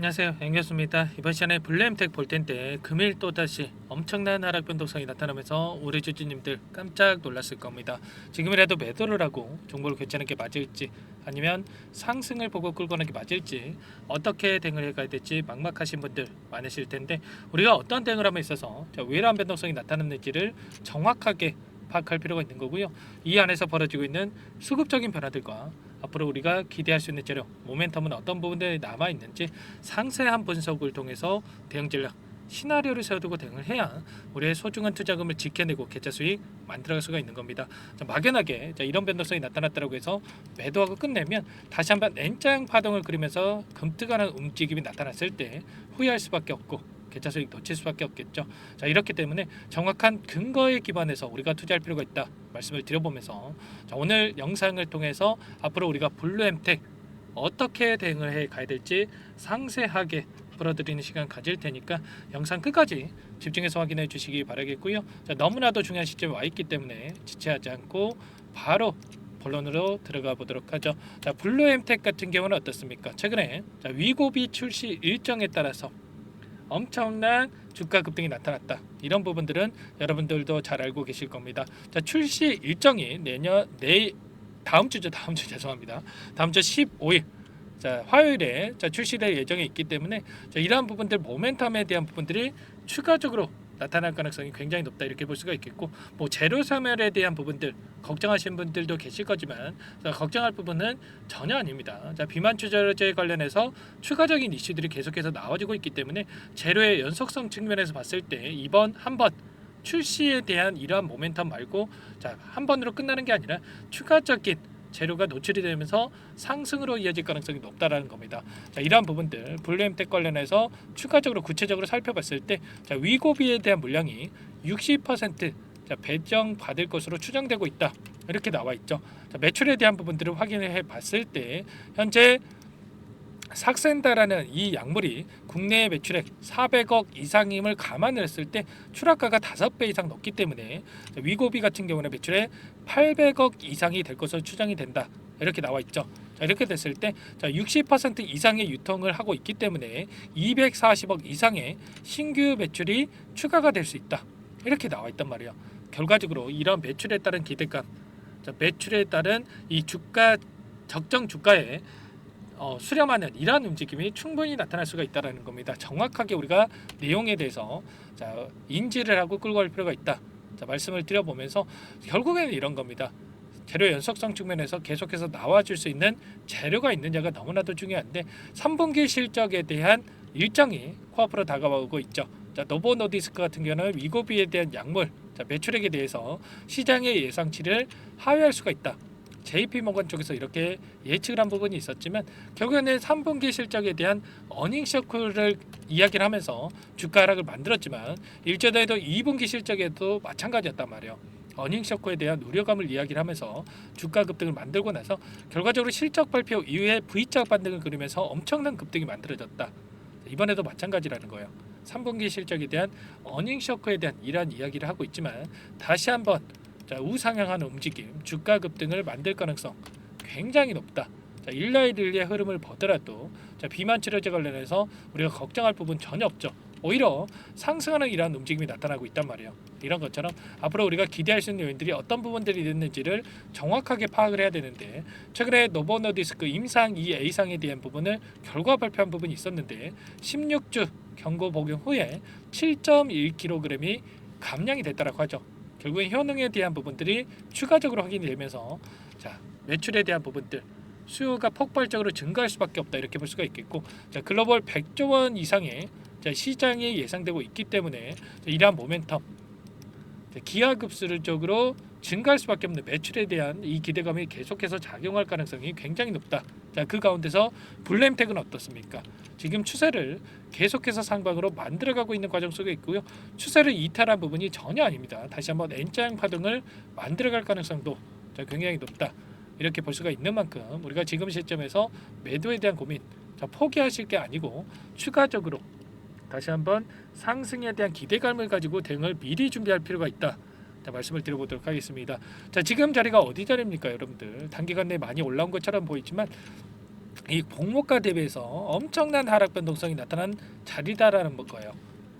안녕하세요, 앵겼습니다. 이번 시간에 블루엠텍 볼 텐데 금일 또다시 엄청난 하락 변동성이 나타나면서 우리 주주님들 깜짝 놀랐을 겁니다. 지금이라도 매도를 하고 종목을 교체하는 게 맞을지 아니면 상승을 보고 끌고 가는 게 맞을지 어떻게 대응을 해가야 될지 막막하신 분들 많으실 텐데 우리가 어떤 대응을 함에 있어서 왜 이러한 변동성이 나타났는지를 정확하게 파악할 필요가 있는 거고요. 이 안에서 벌어지고 있는 수급적인 변화들과 앞으로 우리가 기대할 수 있는 재료, 모멘텀은 어떤 부분들이 남아있는지 상세한 분석을 통해서 대응 전략, 시나리오를 세워두고 대응을 해야 우리의 소중한 투자금을 지켜내고 계좌 수익 만들어갈 수가 있는 겁니다. 막연하게 이런 변동성이 나타났다고 해서 매도하고 끝내면 다시 한번 N자형 파동을 그리면서 금뜨가는 움직임이 나타났을 때 후회할 수밖에 없고 계좌 수익 놓칠 수밖에 없겠죠. 이렇기 때문에 정확한 근거에 기반해서 우리가 투자할 필요가 있다 말씀을 드려보면서 오늘 영상을 통해서 앞으로 우리가 블루엠텍 어떻게 대응을 해 가야 될지 상세하게 풀어드리는 시간 가질 테니까 영상 끝까지 집중해서 확인해 주시기 바라겠고요. 너무나도 중요한 시점에 와 있기 때문에 지체하지 않고 바로 본론으로 들어가 보도록 하죠. 블루엠텍 같은 경우는 어떻습니까? 최근에 위고비 출시 일정에 따라서 엄청난 주가 급등이 나타났다. 이런 부분들은 여러분들도 잘 알고 계실 겁니다. 출시 일정이 다음 주죠. 죄송합니다. 다음 주 15일 화요일에 출시될 예정이 있기 때문에 이러한 부분들 모멘텀에 대한 부분들이 추가적으로 나타날 가능성이 굉장히 높다 이렇게 볼 수가 있겠고 재료 소멸에 대한 부분들 걱정하시는 분들도 계실 거지만 걱정할 부분은 전혀 아닙니다. 비만 추저제 관련해서 추가적인 이슈들이 계속해서 나와지고 있기 때문에 재료의 연속성 측면에서 봤을 때 이번 한번 출시에 대한 이러한 모멘텀 말고 한 번으로 끝나는 게 아니라 추가적인 재료가 노출이 되면서 상승으로 이어질 가능성이 높다라는 겁니다. 이러한 부분들 블루엠텍 관련해서 추가적으로 구체적으로 살펴봤을 때 위고비에 대한 물량이 60% 배정 받을 것으로 추정되고 있다. 이렇게 나와 있죠. 매출에 대한 부분들을 확인해 봤을 때 현재 삭센다라는 이 약물이 국내 매출액 400억 이상임을 감안을 했을 때 추락가가 5배 이상 높기 때문에 위고비 같은 경우는 매출액 800억 이상이 될 것으로 추정이 된다. 이렇게 나와 있죠. 이렇게 됐을 때 60% 이상의 유통을 하고 있기 때문에 240억 이상의 신규 매출이 추가가 될 수 있다. 이렇게 나와 있단 말이에요. 결과적으로 이런 매출에 따른 기대감, 매출에 따른 이 주가 적정 주가에 수렴하는 이러한 움직임이 충분히 나타날 수가 있다는 겁니다. 정확하게 우리가 내용에 대해서 인지를 하고 끌고 갈 필요가 있다. 말씀을 드려보면서 결국에는 이런 겁니다. 재료 연속성 측면에서 계속해서 나와줄 수 있는 재료가 있느냐가 너무나도 중요한데 3분기 실적에 대한 일정이 코앞으로 다가오고 있죠. 노보노디스크 같은 경우는 위고비에 대한 약물 매출액에 대해서 시장의 예상치를 하회할 수가 있다. JP모건 쪽에서 이렇게 예측을 한 부분이 있었지만 결국에는 3분기 실적에 대한 어닝 쇼크를 이야기를 하면서 주가 하락을 만들었지만 일제대로 2분기 실적에도 마찬가지였단 말이에요. 어닝 쇼크에 대한 우려감을 이야기를 하면서 주가 급등을 만들고 나서 결과적으로 실적 발표 이후에 V자 반등을 그리면서 엄청난 급등이 만들어졌다. 이번에도 마찬가지라는 거예요. 3분기 실적에 대한 어닝 쇼크에 대한 이러한 이야기를 하고 있지만 다시 한번 우상향하는 움직임, 주가 급등을 만들 가능성 굉장히 높다. 일라일리의 흐름을 보더라도 비만 치료제 관련해서 우리가 걱정할 부분 전혀 없죠. 오히려 상승하는 이러한 움직임이 나타나고 있단 말이에요. 이런 것처럼 앞으로 우리가 기대할 수 있는 요인들이 어떤 부분들이 있는지를 정확하게 파악을 해야 되는데 최근에 노보노디스크 임상 2A상에 대한 부분을 결과 발표한 부분이 있었는데 16주 경고 복용 후에 7.1kg이 감량이 됐다고 하죠. 결국엔 효능에 대한 부분들이 추가적으로 확인이 되면서 매출에 대한 부분들 수요가 폭발적으로 증가할 수밖에 없다 이렇게 볼 수가 있겠고 글로벌 100조 원 이상의 시장이 예상되고 있기 때문에 이러한 모멘텀 기하급수적으로 증가할 수밖에 없는 매출에 대한 이 기대감이 계속해서 작용할 가능성이 굉장히 높다. 그 가운데서 블루엠텍은 어떻습니까? 지금 추세를 계속해서 상방으로 만들어가고 있는 과정 속에 있고요. 추세를 이탈한 부분이 전혀 아닙니다. 다시 한번 N자형 파동을 만들어갈 가능성도 굉장히 높다. 이렇게 볼 수가 있는 만큼 우리가 지금 시점에서 매도에 대한 고민 포기하실 게 아니고 추가적으로 다시 한번 상승에 대한 기대감을 가지고 대응을 미리 준비할 필요가 있다. 말씀을 드려보도록 하겠습니다. 지금 자리가 어디 자리입니까, 여러분들? 단기간 내에 많이 올라온 것처럼 보이지만 이 공모가 대비해서 엄청난 하락 변동성이 나타난 자리다라는 거예요.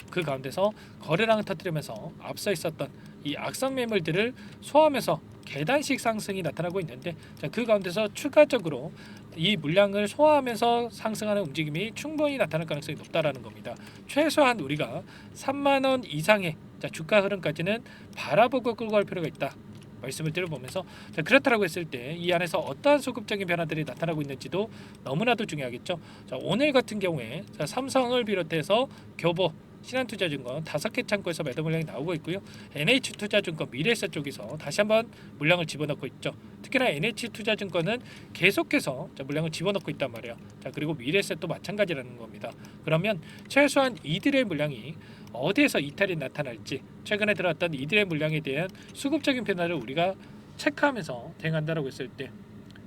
그 가운데서 거래량을 터뜨리면서 앞서 있었던 이 악성 매물들을 소화하면서 계단식 상승이 나타나고 있는데, 그 가운데서 추가적으로 이 물량을 소화하면서 상승하는 움직임이 충분히 나타날 가능성이 높다라는 겁니다. 최소한 우리가 3만 원 이상의 주가 흐름까지는 바라보고 끌고 갈 필요가 있다 말씀을 드려보면서, 그렇다고 했을 때 이 안에서 어떠한 소급적인 변화들이 나타나고 있는지도 너무나도 중요하겠죠. 오늘 같은 경우에 삼성을 비롯해서 교보, 신한투자증권 5개 창구에서 매도 물량이 나오고 있고요. NH투자증권, 미래에셋 쪽에서 다시 한번 물량을 집어넣고 있죠. 특히나 NH투자증권은 계속해서 물량을 집어넣고 있단 말이에요. 그리고 미래에셋도 마찬가지라는 겁니다. 그러면 최소한 이들의 물량이 어디에서 이탈이 나타날지, 최근에 들어왔던 이들의 물량에 대한 수급적인 변화를 우리가 체크하면서 대응한다고 했을 때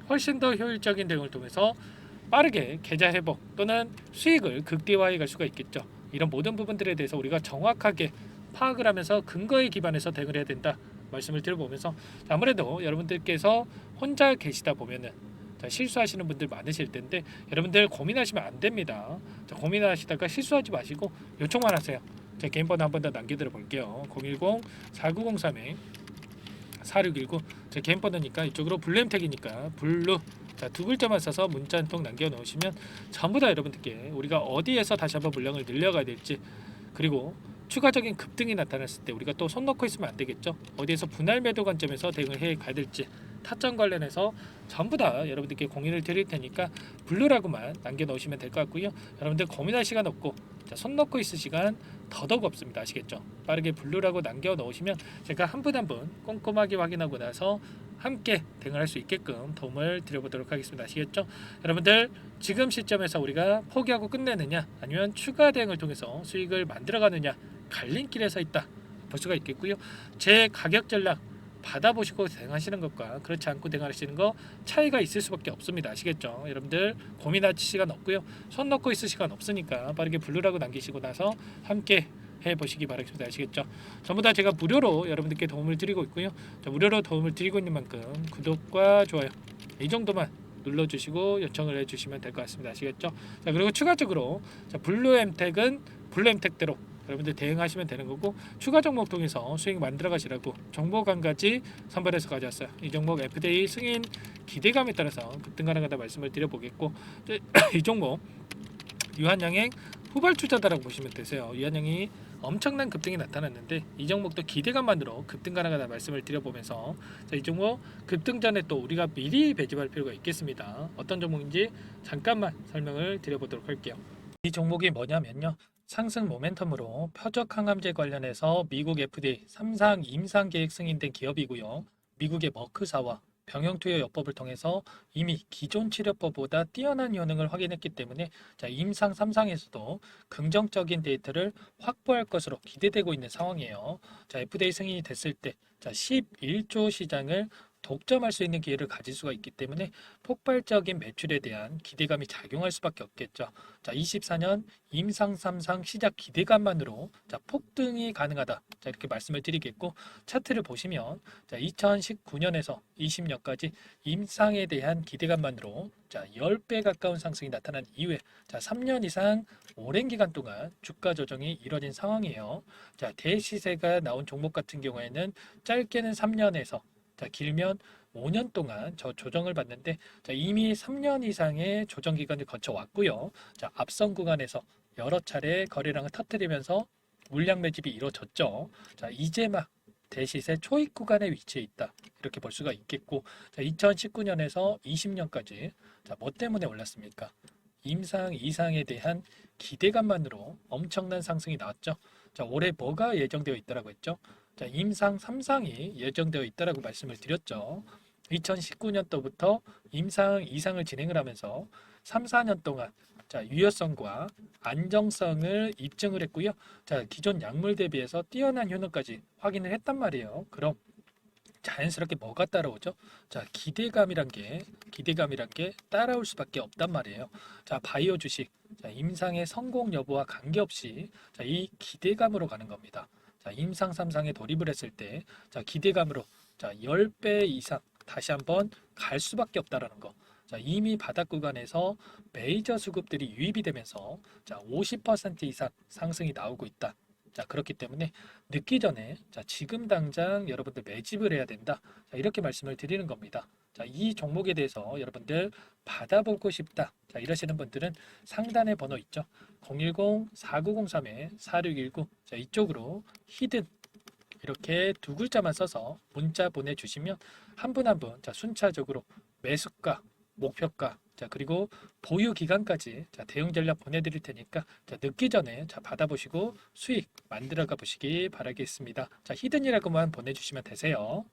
훨씬 더 효율적인 대응을 통해서 빠르게 계좌 회복 또는 수익을 극대화해 갈 수가 있겠죠. 이런 모든 부분들에 대해서 우리가 정확하게 파악을 하면서 근거에 기반해서 대응을 해야 된다 말씀을 드려보면서, 아무래도 여러분들께서 혼자 계시다 보면은 실수하시는 분들 많으실 텐데, 여러분들 고민하시면 안 됩니다. 고민하시다가 실수하지 마시고 요청만 하세요. 제 개인 번호 한 번 더 남겨드려 볼게요. 010-4903-4619. 제 개인 번호니까 이쪽으로 블루엠택이니까 블루 두 글자만 써서 문자 한 통 남겨놓으시면 전부 다 여러분들께 우리가 어디에서 다시 한번 물량을 늘려가야 될지, 그리고 추가적인 급등이 나타났을 때 우리가 또 손 놓고 있으면 안 되겠죠. 어디에서 분할 매도 관점에서 대응을 해 가야 될지 타점 관련해서 전부 다 여러분들께 공유를 드릴 테니까 블루라고만 남겨놓으시면 될 것 같고요. 여러분들 고민할 시간 없고 손 놓고 있을 시간 더더욱 없습니다. 아시겠죠? 빠르게 블루라고 남겨놓으시면 제가 한 분 한 분 꼼꼼하게 확인하고 나서 함께 대응할 수 있게끔 도움을 드려보도록 하겠습니다. 아시겠죠? 여러분들 지금 시점에서 우리가 포기하고 끝내느냐, 아니면 추가 대응을 통해서 수익을 만들어가느냐, 갈림길에 서 있다 볼 수가 있겠고요. 제 가격 전략 받아보시고 대응하시는 것과 그렇지 않고 대응하시는 거 차이가 있을 수밖에 없습니다. 아시겠죠? 여러분들 고민할 시간 없고요. 손 놓고 있을 시간 없으니까 빠르게 블루라고 남기시고 나서 함께 해보시기 바라겠습니다. 아시겠죠? 전부 다 제가 무료로 여러분들께 도움을 드리고 있고요. 무료로 도움을 드리고 있는 만큼 구독과 좋아요 이 정도만 눌러주시고 요청을 해주시면 될 것 같습니다. 아시겠죠? 그리고 추가적으로 블루엠택은 블루엠택대로 여러분들 대응하시면 되는 거고, 추가 종목 통해서 수익 만들어 가시라고 종목 한 가지 선별해서 가져왔어요. 이 종목 FDA 승인 기대감에 따라서 급등 가능하다 말씀을 드려보겠고, 이 종목 유한양행 후발 투자다라고 보시면 되세요. 유한양이 엄청난 급등이 나타났는데 이 종목도 기대감만으로 급등 가능하다 말씀을 드려보면서, 이 종목 급등 전에 또 우리가 미리 배집할 필요가 있겠습니다. 어떤 종목인지 잠깐만 설명을 드려보도록 할게요. 이 종목이 뭐냐면요, 상승 모멘텀으로 표적 항암제 관련해서 미국 FDA 3상 임상 계획 승인된 기업이고요. 미국의 머크사와 병용투여요법을 통해서 이미 기존 치료법보다 뛰어난 효능을 확인했기 때문에 임상 3상에서도 긍정적인 데이터를 확보할 것으로 기대되고 있는 상황이에요. FDA 승인이 됐을 때 11조 시장을 독점할 수 있는 기회를 가질 수가 있기 때문에 폭발적인 매출에 대한 기대감이 작용할 수밖에 없겠죠. 24년 임상 3상 시작 기대감만으로 폭등이 가능하다. 이렇게 말씀을 드리겠고, 차트를 보시면 2019년에서 20년까지 임상에 대한 기대감만으로 10배 가까운 상승이 나타난 이후에 3년 이상 오랜 기간 동안 주가 조정이 이뤄진 상황이에요. 대시세가 나온 종목 같은 경우에는 짧게는 3년에서 길면 5년 동안 저 조정을 받는데, 이미 3년 이상의 조정 기간을 거쳐왔고요. 앞선 구간에서 여러 차례 거래량을 터뜨리면서 물량 매집이 이루어졌죠. 이제 막 대시세 초입 구간에 위치해 있다 이렇게 볼 수가 있겠고, 2019년에서 20년까지 뭐 때문에 올랐습니까? 임상 이상에 대한 기대감만으로 엄청난 상승이 나왔죠. 올해 뭐가 예정되어 있다라고 했죠? 임상 3상이 예정되어 있다라고 말씀을 드렸죠. 2019년도부터 임상 2상을 진행을 하면서 3, 4년 동안 유효성과 안정성을 입증을 했고요. 기존 약물 대비해서 뛰어난 효능까지 확인을 했단 말이에요. 그럼 자연스럽게 뭐가 따라오죠? 기대감이란 게 따라올 수밖에 없단 말이에요. 바이오 주식 임상의 성공 여부와 관계없이 이 기대감으로 가는 겁니다. 임상 3상에 돌입을 했을 때 기대감으로 10배 이상 다시 한번 갈 수밖에 없다라는 거. 자, 이미 바닥 구간에서 메이저 수급들이 유입이 되면서 자, 50% 이상 상승이 나오고 있다. 자, 그렇기 때문에 늦기 전에 자, 지금 당장 여러분들 매집을 해야 된다. 자, 이렇게 말씀을 드리는 겁니다. 자, 이 종목에 대해서 여러분들 받아보고 싶다. 자, 이러시는 분들은 상단에 번호 있죠. 010-4903-4619. 자, 이쪽으로 히든 이렇게 두 글자만 써서 문자 보내주시면 한 분 한 분 자, 순차적으로 매수가, 목표가, 자, 그리고 보유 기간까지 자, 대응 전략 보내드릴 테니까 자, 늦기 전에 자, 받아보시고 수익 만들어가 보시기 바라겠습니다. 자, 히든이라고만 보내주시면 되세요.